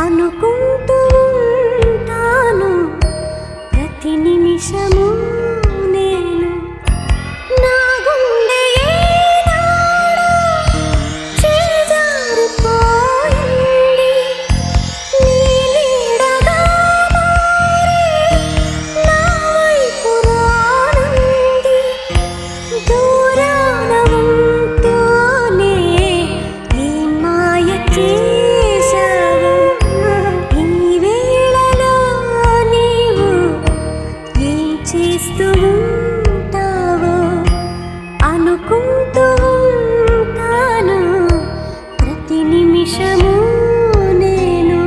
అనుకుంటూ ఉంటాను ప్రతి నిమిషము నేను నా గుండె ఏనాడో చేజారిపోయింది నీ నీడగా మారి నా వైపు రానుంది దూరాన ఉంటూనే ఈ మాయ చేశావు ఈ వేళలో నీవు ఏం చేస్తూ ఉంటావో అనుకుంటూ ఉంటాను ప్రతి నిమిషము నేను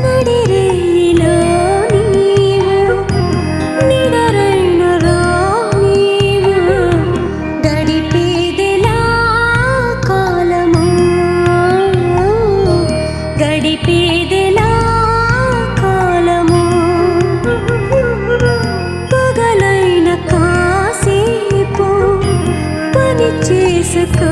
నడిరేలో నీవు నిడరైనలో నీవు గడిపేదెలా కాలము గడిపేదెలా కాలము పగలైన కాసేపు పని చేసుకో